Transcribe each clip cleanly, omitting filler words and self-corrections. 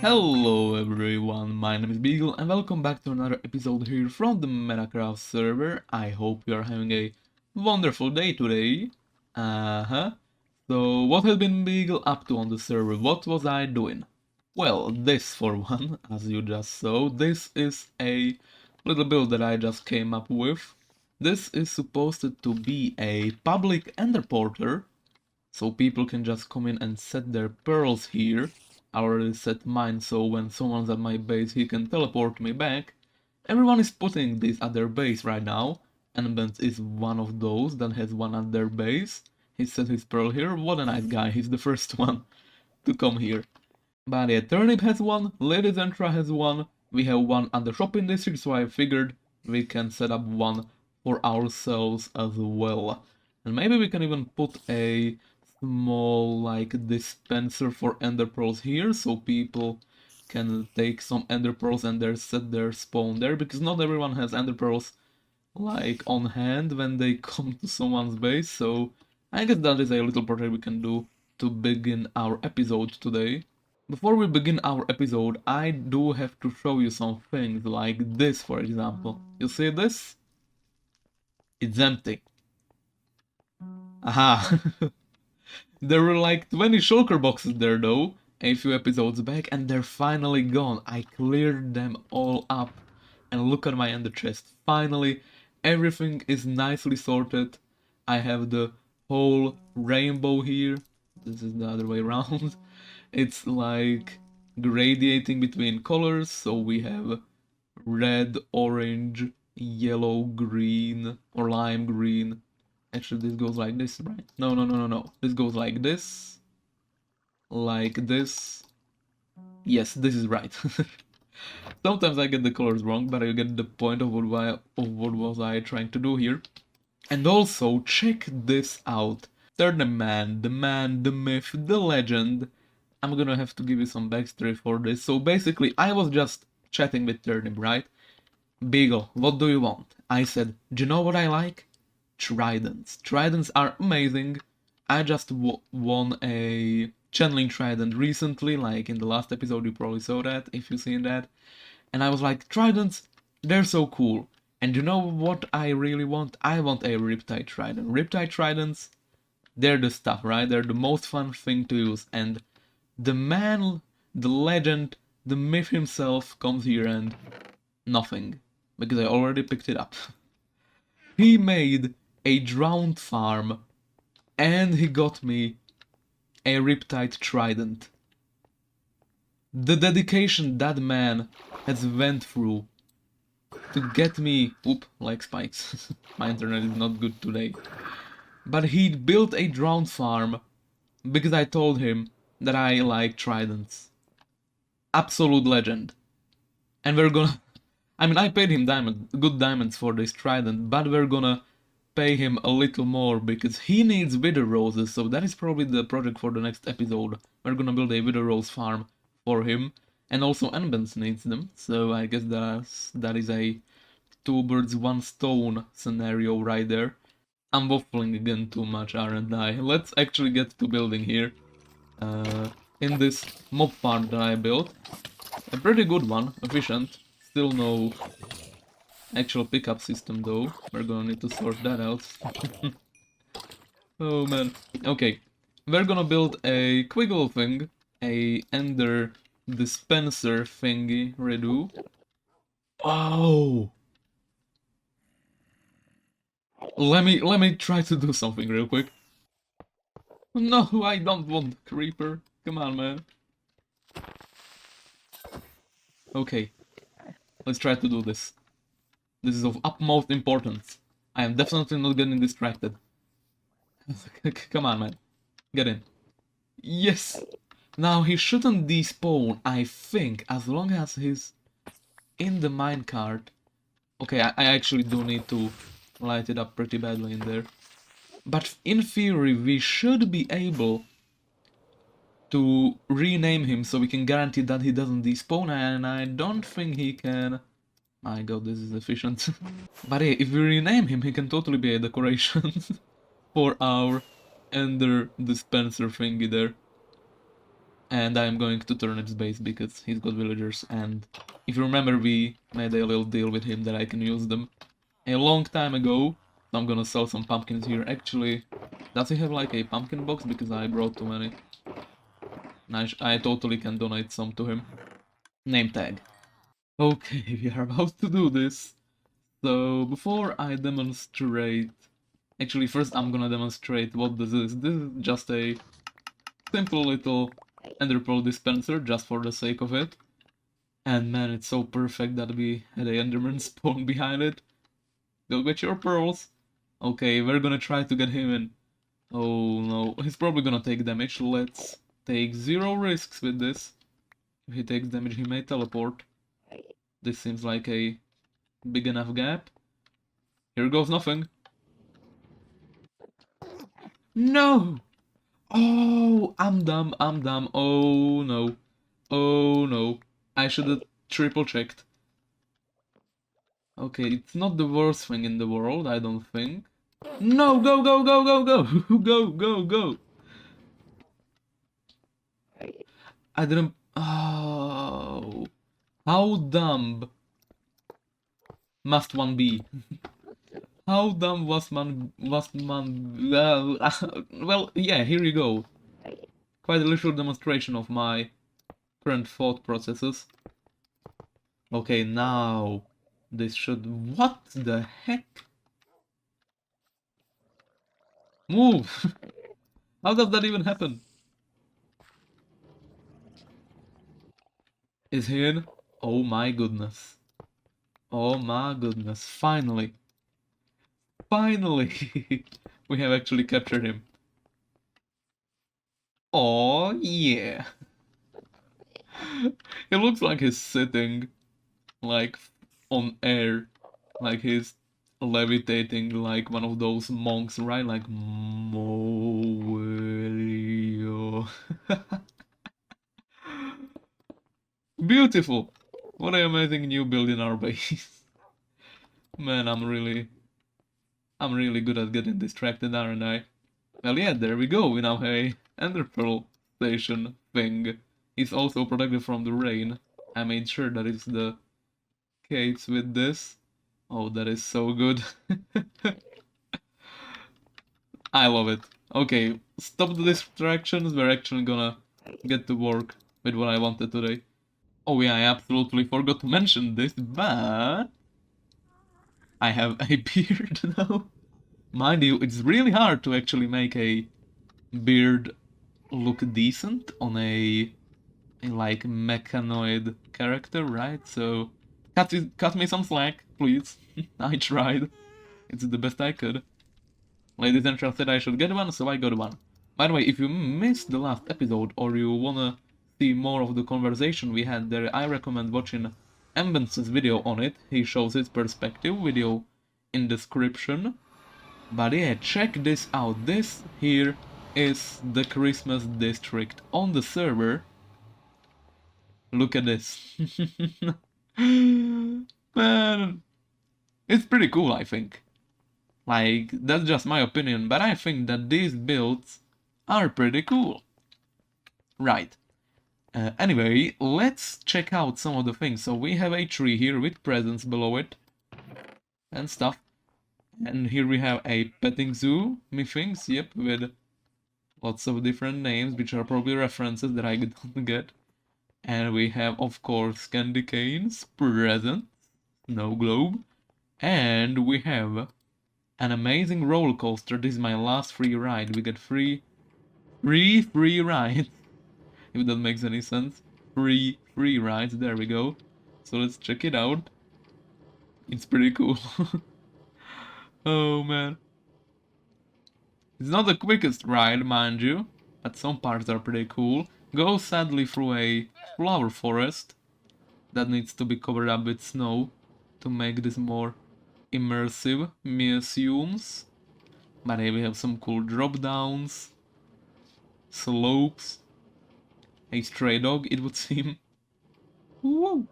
Hello everyone, my name is Bygl and welcome back to another episode here from the Metacraft server. I hope you are having a wonderful day today. So what has been Bygl up to on the server? What was I doing? Well, this for one, as you just saw, this is a little build that I just came up with. This is supposed to be a public enderporter, so people can just come in and set their pearls here. I already set mine, so when someone's at my base he can teleport me back. Everyone is putting this at their base right now. Enbent is one of those that has one at their base. He set his pearl here. What a nice guy, he's the first one to come here. But yeah, Turnip has one, Lady Zentra has one, we have one at the shopping district, so I figured we can set up one for ourselves as well. And maybe we can even put a small like dispenser for ender pearls here, so people can take some ender pearls and set their spawn there, because not everyone has ender pearls like on hand when they come to someone's base, so I guess that is a little project we can do to begin our episode today. Before we begin our episode, I do have to show you some things, like this for example. You see this? It's empty. Aha! There were like 20 shulker boxes there though, a few episodes back, and they're finally gone. I cleared them all up. And look at my ender chest. Finally, everything is nicely sorted. I have the whole rainbow here. This is the other way around. It's like gradiating between colors, so we have red, orange, yellow, green, or lime green. Actually, this goes like this, right? No. This goes like this. Like this. Yes, this is right. Sometimes I get the colors wrong, but I get the point of what was I trying to do here. And also, check this out. Turnip Man, the myth, the legend. I'm gonna have to give you some backstory for this. So basically, I was just chatting with Turnip, right? Bygl, what do you want? I said, do you know what I like? Tridents. Tridents are amazing. I just won a channeling trident recently, like in the last episode, you probably saw that, if you've seen that. And I was like, tridents, they're so cool. And you know what I really want? I want a Riptide Trident. Riptide Tridents, they're the stuff, right? They're the most fun thing to use. And the man, the legend, the myth himself comes here and nothing. Because I already picked it up. He made a drowned farm and he got me a Riptide Trident. The dedication that man has went through to get me... Oop, like spikes. My internet is not good today. But he built a drowned farm because I told him that I like tridents. Absolute legend. And we're gonna... I mean, I paid him good diamonds for this trident, but we're gonna pay him a little more because he needs wither roses, so that is probably the project for the next episode. We're gonna build a wither rose farm for him, and also Enbens needs them, so I guess that is a two birds one stone scenario right there. I'm waffling again too much, aren't I? Let's actually get to building here. In this mob farm that I built. A pretty good one, efficient. Still no actual pickup system though. We're gonna need to sort that out. Oh man. Okay. We're gonna build a quick little thing. A ender dispenser thingy redo. Oh! Let me try to do something real quick. No, I don't want creeper. Come on, man. Okay. Let's try to do this. This is of utmost importance. I am definitely not getting distracted. Come on, man. Get in. Yes! Now, he shouldn't despawn, I think, as long as he's in the minecart. Okay, I actually do need to light it up pretty badly in there. But in theory, we should be able to rename him so we can guarantee that he doesn't despawn, and I don't think he can... My god, this is efficient. But yeah, if we rename him, he can totally be a decoration for our ender dispenser thingy there. And I'm going to turn its base because he's got villagers, and if you remember, we made a little deal with him that I can use them a long time ago. So I'm gonna sell some pumpkins here. Actually, does he have like a pumpkin box? Because I brought too many. And I totally can donate some to him. Name tag. Okay, we are about to do this. So before I demonstrate... Actually, first I'm gonna demonstrate what this is. This is just a simple little ender pearl dispenser, just for the sake of it. And man, it's so perfect that we had a enderman spawn behind it. Go get your pearls. Okay, we're gonna try to get him in. Oh no, he's probably gonna take damage. Let's take 0 risks with this. If he takes damage, he may teleport. This seems like a big enough gap. Here goes nothing. No! Oh, I'm dumb, I'm dumb. Oh no. Oh no. I should have triple checked. Okay, it's not the worst thing in the world, I don't think. No, go, go, go, go, go! Go, go, go! I didn't... Oh... How dumb must one be? How dumb was man... well, yeah, here you go. Quite a literal demonstration of my current thought processes. Okay, now... This should... What the heck? Move! How does that even happen? Is he in? Oh my goodness. Oh my goodness. Finally. Finally! We have actually captured him. Oh yeah. It looks like he's sitting like on air. Like he's levitating like one of those monks, right? Like Moelio. Beautiful! What an amazing new build in our base. Man, I'm really good at getting distracted, aren't I? Well, yeah, there we go. We now have a ender pearl station thing. He's also protected from the rain. I made sure that is the case with this. Oh, that is so good. I love it. Okay, stop the distractions. We're actually gonna get to work with what I wanted today. Oh yeah, I absolutely forgot to mention this, but I have a beard now. Mind you, it's really hard to actually make a beard look decent on a like mechanoid character, right? So cut me some slack, please. I tried. It's the best I could. Ladies and gentlemen said I should get one, so I got one. By the way, if you missed the last episode or you wanna see more of the conversation we had there, I recommend watching Embence's video on it. He shows his perspective, video in description. But yeah, check this out. This here is the Christmas district on the server. Look at this. Man, it's pretty cool, I think. Like, that's just my opinion, but I think that these builds are pretty cool. Right. Anyway, let's check out some of the things. So we have a tree here with presents below it and stuff. And here we have a petting zoo, methinks, yep, with lots of different names, which are probably references that I don't get. And we have, of course, candy canes, presents, snow globe, and we have an amazing roller coaster. This is my last free ride. We get free rides, if that makes any sense. Free rides, there we go. So let's check it out. It's pretty cool. Oh man. It's not the quickest ride, mind you, but some parts are pretty cool. Goes sadly through a flower forest that needs to be covered up with snow to make this more immersive, me assumes. But here we have some cool drop downs, slopes, a stray dog, it would seem. Woo!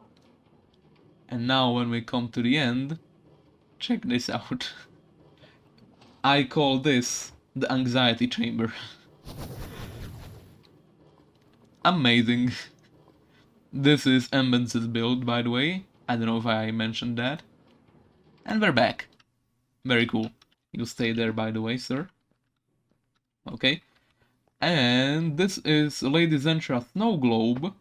And now when we come to the end, check this out. I call this the anxiety chamber. Amazing. This is Ambence's build, by the way. I don't know if I mentioned that. And we're back. Very cool. You stay there, by the way, sir. Okay. And this is Lady Zentra Snow Globe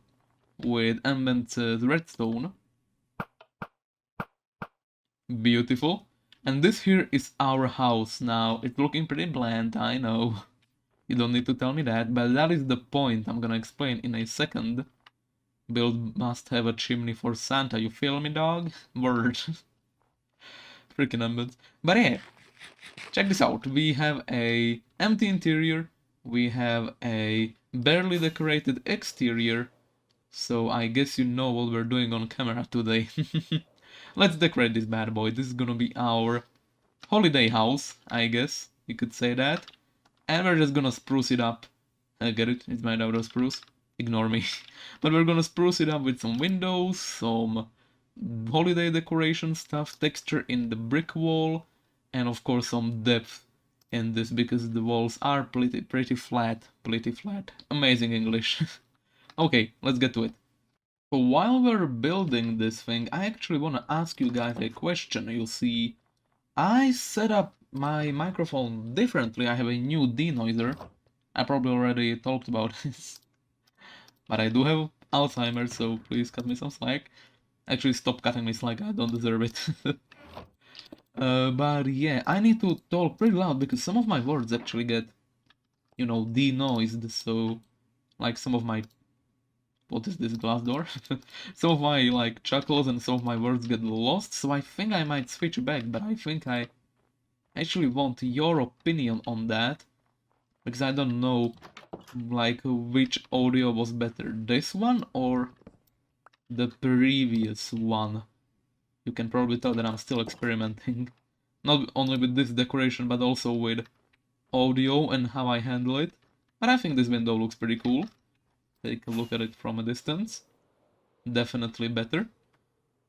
with Ambence's redstone. Beautiful. And this here is our house now. It's looking pretty bland, I know. You don't need to tell me that, but that is the point I'm gonna explain in a second. Build must have a chimney for Santa, you feel me, dog? Word. Freaking embeds. But yeah, check this out. We have a empty interior, we have a barely decorated exterior, so I guess you know what we're doing on camera today. Let's decorate this bad boy. This is gonna be our holiday house, I guess you could say that. And we're just gonna spruce it up. Get it? It's made out of spruce. Ignore me. But we're gonna spruce it up with some windows, some holiday decoration stuff, texture in the brick wall, and of course some depth in this because the walls are pretty flat. Amazing English. Okay, let's get to it. So while we're building this thing, I actually want to ask you guys a question. You'll see, I set up my microphone differently. I have a new denoiser. I probably already talked about this. But I do have Alzheimer's, so please cut me some slack. Actually, stop cutting me slack, I don't deserve it. But yeah, I need to talk pretty loud because some of my words actually get, you know, denoised. So, like some of my... What is this, glass door? Some of my, like, chuckles and some of my words get lost. So I think I might switch back, but I think I actually want your opinion on that. Because I don't know, like, which audio was better, this one or the previous one. You can probably tell that I'm still experimenting. Not only with this decoration, but also with audio and how I handle it. But I think this window looks pretty cool. Take a look at it from a distance. Definitely better.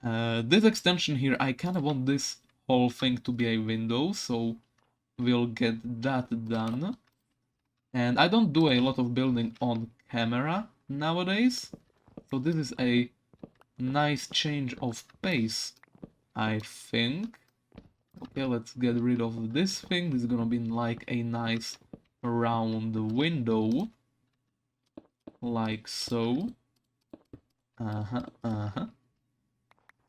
This extension here, I kind of want this whole thing to be a window, so we'll get that done. And I don't do a lot of building on camera nowadays, so this is a nice change of pace, I think. Okay, let's get rid of this thing. This is gonna be like a nice round window, like so.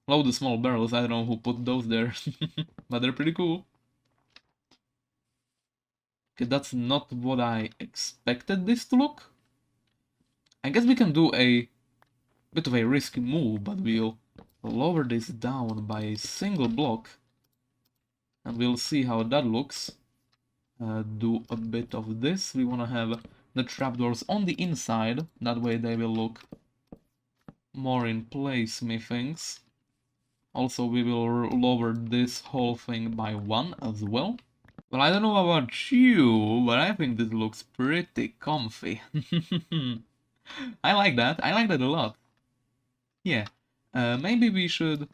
Love the small barrels, I don't know who put those there, but they're pretty cool. Okay, that's not what I expected this to look. I guess we can do a bit of a risky move, but we'll lower this down by a single block and we'll see how that looks. Do a bit of this. We want to have the trapdoors on the inside, that way they will look more in place, methinks. Also, we will lower this whole thing by one as well. Well, I don't know about you, but I think this looks pretty comfy. I like that a lot. Yeah, maybe we should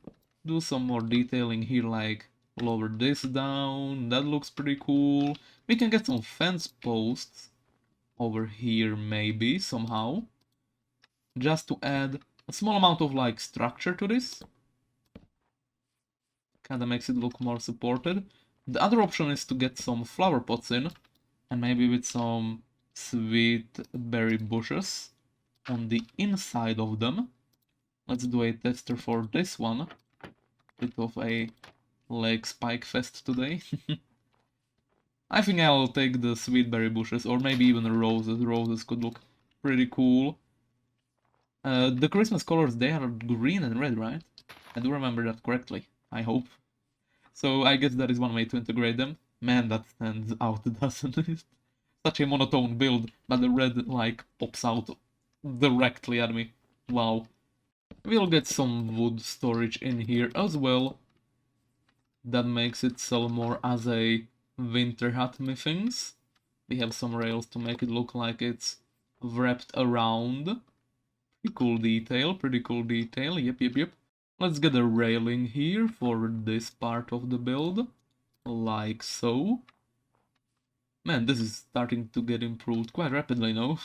do some more detailing here, like lower this down, that looks pretty cool. We can get some fence posts over here maybe, somehow. Just to add a small amount of like structure to this. Kinda makes it look more supported. The other option is to get some flower pots in, and maybe with some sweet berry bushes on the inside of them. Let's do a tester for this one. Bit of a leg spike fest today. I think I'll take the sweet berry bushes, or maybe even the roses. Roses could look pretty cool. The Christmas colors, they are green and red, right? I do remember that correctly, I hope. So I guess that is one way to integrate them. Man, that stands out, doesn't it? Such a monotone build, but the red, like, pops out directly at me. Wow. We'll get some wood storage in here as well. That makes it sell more as a winter hut, methinks. We have some rails to make it look like it's wrapped around. Pretty cool detail, yep. Let's get a railing here for this part of the build, like so. Man, this is starting to get improved quite rapidly, no?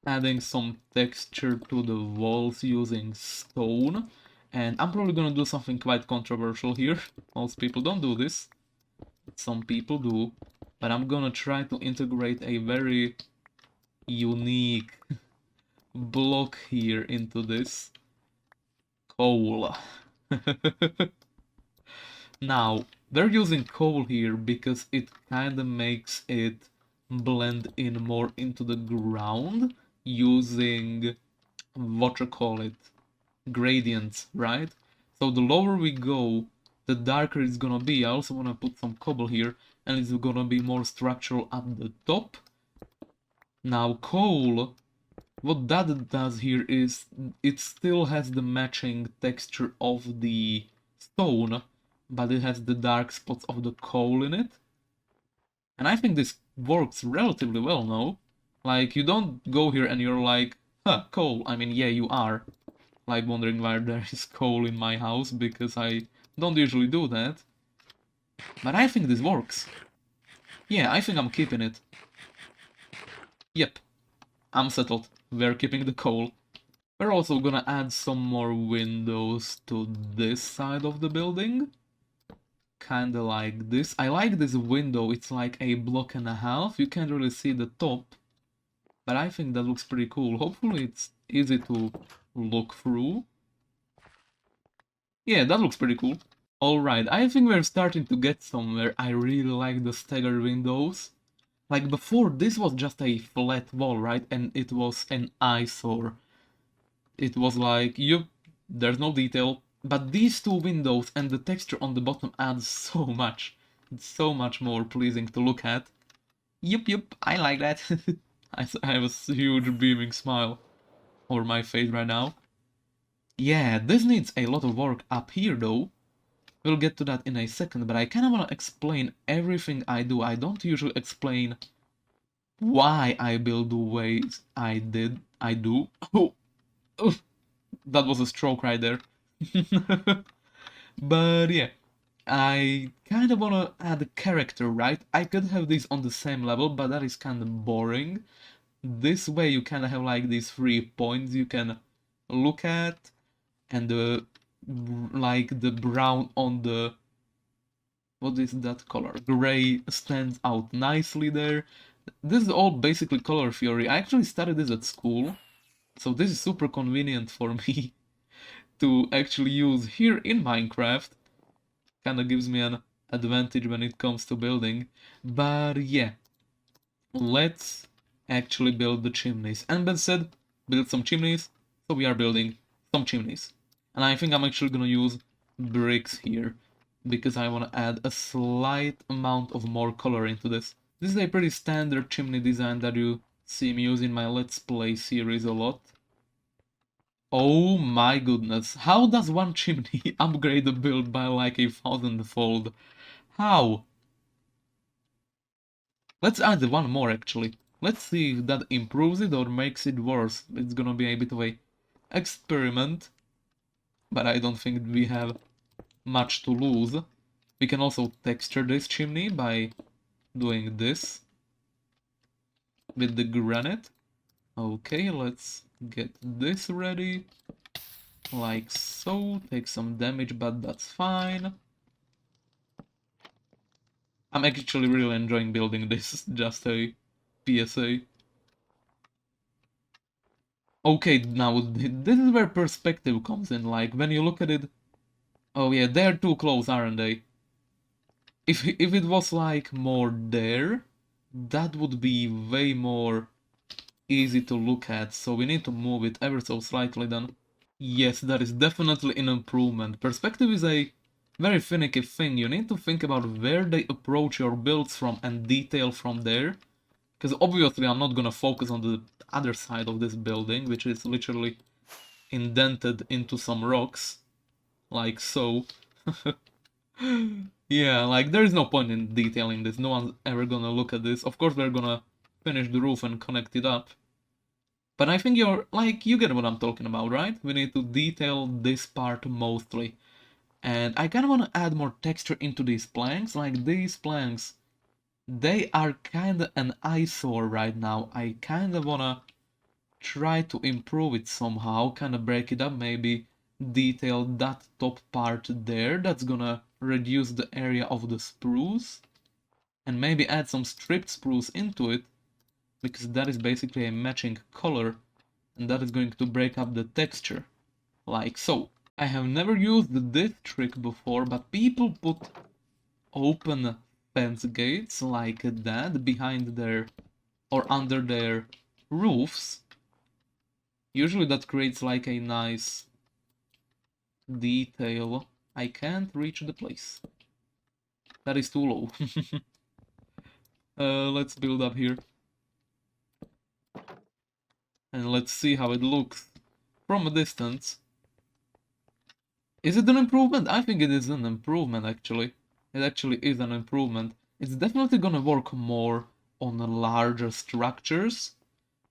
adding some texture to the walls using stone. And I'm probably gonna do something quite controversial here. Most people don't do this. Some people do. But I'm gonna try to integrate a very unique block here into this. Coal. Now, they're using coal here because it kinda makes it blend in more into the ground using what you call it, gradients, right? So the lower we go, the darker it's gonna be. I also wanna put some cobble here, and it's gonna be more structural at the top. Now coal, what that does here is it still has the matching texture of the stone, but it has the dark spots of the coal in it. And I think this works relatively well now. Like, you don't go here and you're like, huh, coal. I mean, yeah, you are. Like, wondering why there is coal in my house, because I don't usually do that. But I think this works. Yeah, I think I'm keeping it. Yep, I'm settled. We're keeping the coal. We're also gonna add some more windows to this side of the building. Kinda like this. I like this window, it's like a block and a half. You can't really see the top, but I think that looks pretty cool. Hopefully it's easy to look through. Yeah, that looks pretty cool. Alright, I think we're starting to get somewhere. I really like the staggered windows. Like before, this was just a flat wall, right? And it was an eyesore. It was like, yup, there's no detail. But these two windows and the texture on the bottom adds so much. It's so much more pleasing to look at. Yup, I like that. I have a huge beaming smile over my face right now. Yeah, this needs a lot of work up here though. We'll get to that in a second, but I kinda wanna explain everything I do. I don't usually explain why I build the ways I do. Oh, that was a stroke right there. But yeah, I kind of want to add a character, right? I could have these on the same level, but that is kind of boring. This way you kind of have like these 3 points you can look at, and the like the brown on the, what is that color? Gray stands out nicely there. This is all basically color theory. I actually studied this at school, so this is super convenient for me to actually use here in Minecraft. Kinda gives me an advantage when it comes to building. But yeah, let's actually build the chimneys. And Ben said, build some chimneys, so we are building some chimneys. And I think I'm actually gonna use bricks here, because I want to add a slight amount of more color into this. This is a pretty standard chimney design that you see me use in my Let's Play series a lot. Oh my goodness, how does one chimney upgrade a build by like a 1000-fold? How? Let's add one more actually. Let's see if that improves it or makes it worse. It's gonna be a bit of a experiment, but I don't think we have much to lose. We can also texture this chimney by doing this with the granite. Okay, let's get this ready. Like so. Take some damage, but that's fine. I'm actually really enjoying building this, just a PSA. Okay, now this is where perspective comes in, like when you look at it. Oh yeah, they're too close, aren't they? If it was like more there, that would be way more easy to look at, so we need to move it ever so slightly then. Yes, that is definitely an improvement. Perspective is a very finicky thing. You need to think about where they approach your builds from and detail from there. Because obviously I'm not gonna focus on the other side of this building, which is literally indented into some rocks. Like so. Yeah, like there is no point in detailing this. No one's ever gonna look at this. Of course we're gonna finish the roof and connect it up. But I think you're, like, you get what I'm talking about, right? We need to detail this part mostly. And I kinda wanna add more texture into these planks. Like, these planks, they are kinda an eyesore right now. I kinda wanna try to improve it somehow, kind of break it up, maybe detail that top part there. That's gonna reduce the area of the spruce. And maybe add some stripped spruce into it, because that is basically a matching color, and that is going to break up the texture, like so. I have never used this trick before, but people put open fence gates like that behind their or under their roofs. Usually that creates like a nice detail. I can't reach the place. That is too low. Let's build up here. And let's see how it looks from a distance. Is it an improvement? I think it is an improvement, actually. It actually is an improvement. It's definitely gonna work more on larger structures,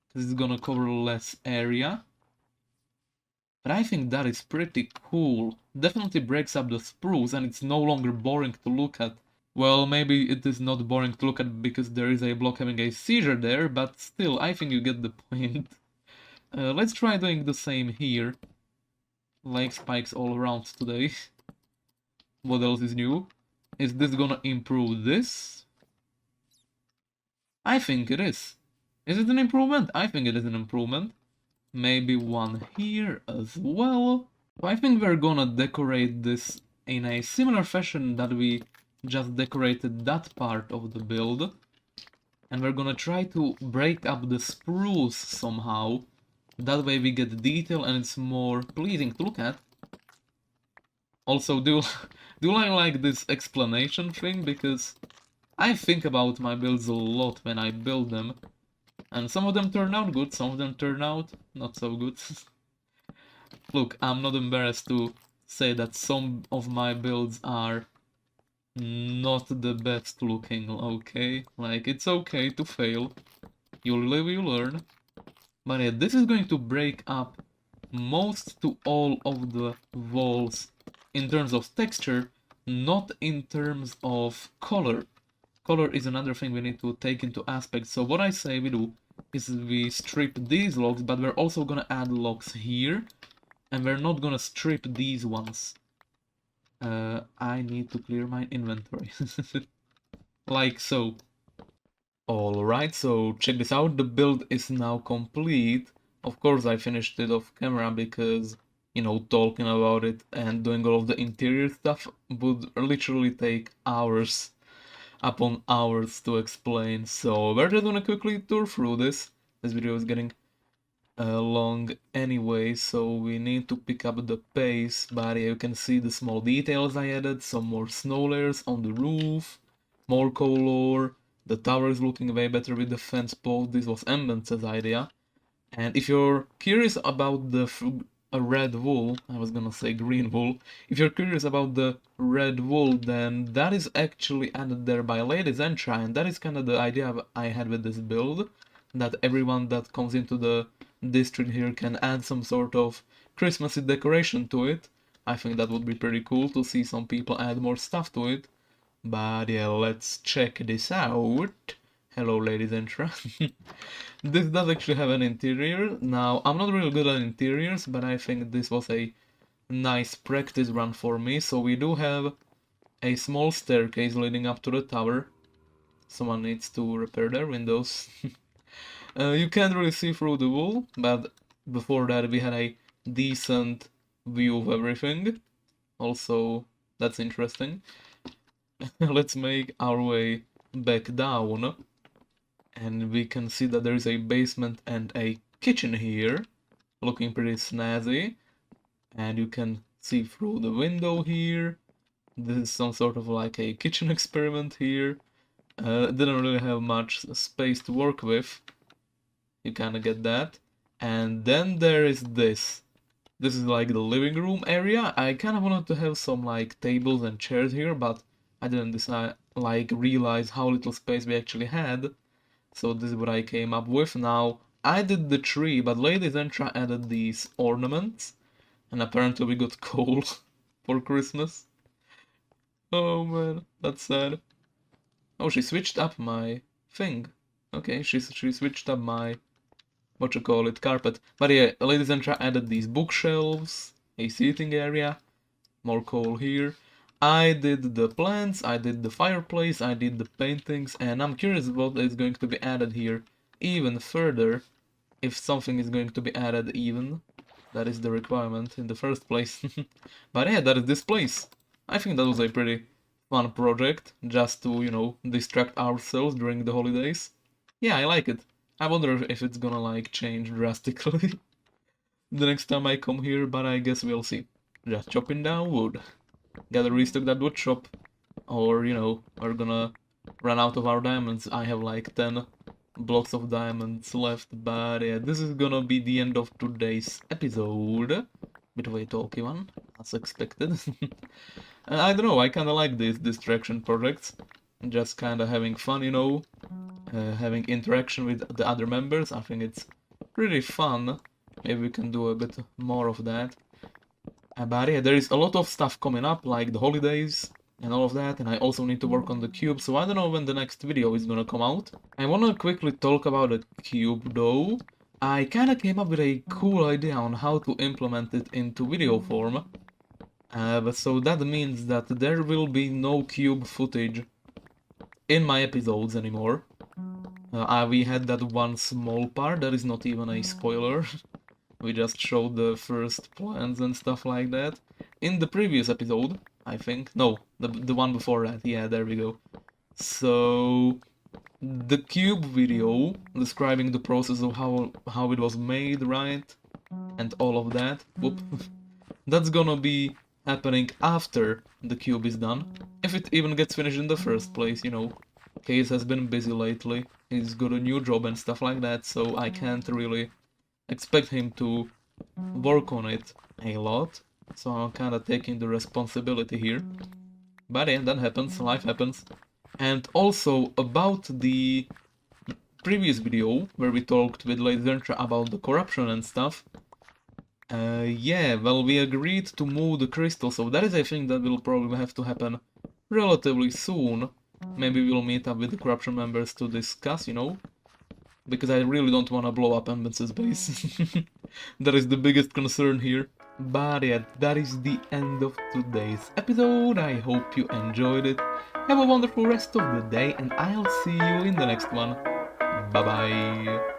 because it's gonna cover less area. But I think that is pretty cool. Definitely breaks up the spruce, and it's no longer boring to look at. Well, maybe it is not boring to look at because there is a block having a seizure there, but still, I think you get the point. Let's try doing the same here. Like spikes all around today. What else is new? Is this gonna improve this? I think it is. Is it an improvement? I think it is an improvement. Maybe one here as well. So I think we're gonna decorate this in a similar fashion that we just decorated that part of the build. And we're gonna try to break up the spruce somehow. That way we get detail and it's more pleasing to look at. Also, do I like this explanation thing? Because I think about my builds a lot when I build them. And some of them turn out good, some of them turn out not so good. Look, I'm not embarrassed to say that some of my builds are not the best looking, okay? Like, it's okay to fail. You live, you learn. But yeah, this is going to break up most to all of the walls in terms of texture, not in terms of color. Color is another thing we need to take into aspect. So what I say we do is we strip these logs, but we're also gonna add logs here, and we're not gonna strip these ones. I need to clear my inventory. Like so. Alright, so check this out, the build is now complete. Of course I finished it off camera because, you know, talking about it and doing all of the interior stuff would literally take hours upon hours to explain. So we're just gonna quickly tour through this. This video is getting long anyway, so we need to pick up the pace. But yeah, you can see the small details I added, some more snow layers on the roof, more color. The tower is looking way better with the fence post. This was Embence's idea. And if you're curious about the red wool, I was gonna say green wool. If you're curious about the red wool, then that is actually added there by Lady Zentra, and that is kind of the idea I had with this build, that everyone that comes into the district here can add some sort of Christmassy decoration to it. I think that would be pretty cool to see some people add more stuff to it. But yeah, let's check this out. Hello, ladies and gentlemen. This does actually have an interior. Now, I'm not really good at interiors, but I think this was a nice practice run for me. So we do have a small staircase leading up to the tower. Someone needs to repair their windows. You can't really see through the wall, but before that we had a decent view of everything. Also, that's interesting. Let's make our way back down, and we can see that there is a basement and a kitchen here, looking pretty snazzy, and you can see through the window here. This is some sort of like a kitchen experiment here. Didn't really have much space to work with. You kind of get that. And then there is this. This is like the living room area. I kind of wanted to have some like tables and chairs here, but I didn't decide, like, realize how little space we actually had. So this is what I came up with. Now, I did the tree, but Lady Zentra added these ornaments. And apparently we got coal for Christmas. Oh man, that's sad. Oh, she switched up my thing. Okay, she switched up my what you call it, carpet. But yeah, ladies and gentlemen, added these bookshelves, a seating area, more coal here. I did the plants, I did the fireplace, I did the paintings, and I'm curious what is going to be added here even further, if something is going to be added even. That is the requirement in the first place. But yeah, that is this place. I think that was a pretty fun project, just to, distract ourselves during the holidays. Yeah, I like it. I wonder if it's gonna like change drastically the next time I come here, but I guess we'll see. Just chopping down wood. Gotta restock that wood shop, or we're gonna run out of our diamonds. I have like 10 blocks of diamonds left, but yeah, this is gonna be the end of today's episode. Bit of a talky one, as expected. I don't know, I kinda like these distraction projects. Just kinda having fun, having interaction with the other members. I think it's pretty fun. Maybe we can do a bit more of that. But yeah, there is a lot of stuff coming up, like the holidays and all of that, and I also need to work on the cube, so I don't know when the next video is gonna come out. I wanna quickly talk about the cube though. I kinda came up with a cool idea on how to implement it into video form. But so that means that there will be no cube footage in my episodes anymore. We had that one small part that is not even a spoiler. We just showed the first plans and stuff like that. In the previous episode, I think. No, the one before that. Yeah, there we go. So, the cube video describing the process of how it was made, right? And all of that. Whoop. That's gonna be happening after the cube is done. If it even gets finished in the first place, Case has been busy lately. He's got a new job and stuff like that, so I can't really expect him to work on it a lot, so I'm kinda taking the responsibility here. But yeah, that happens, life happens. And also about the previous video, where we talked with Lady Zentra about the corruption and stuff. Yeah, well, we agreed to move the crystal, so that is a thing that will probably have to happen relatively soon. Maybe we'll meet up with the corruption members to discuss, because I really don't want to blow up Embence's base. That is the biggest concern here. But yeah, that is the end of today's episode. I hope you enjoyed it. Have a wonderful rest of the day, and I'll see you in the next one. Bye bye.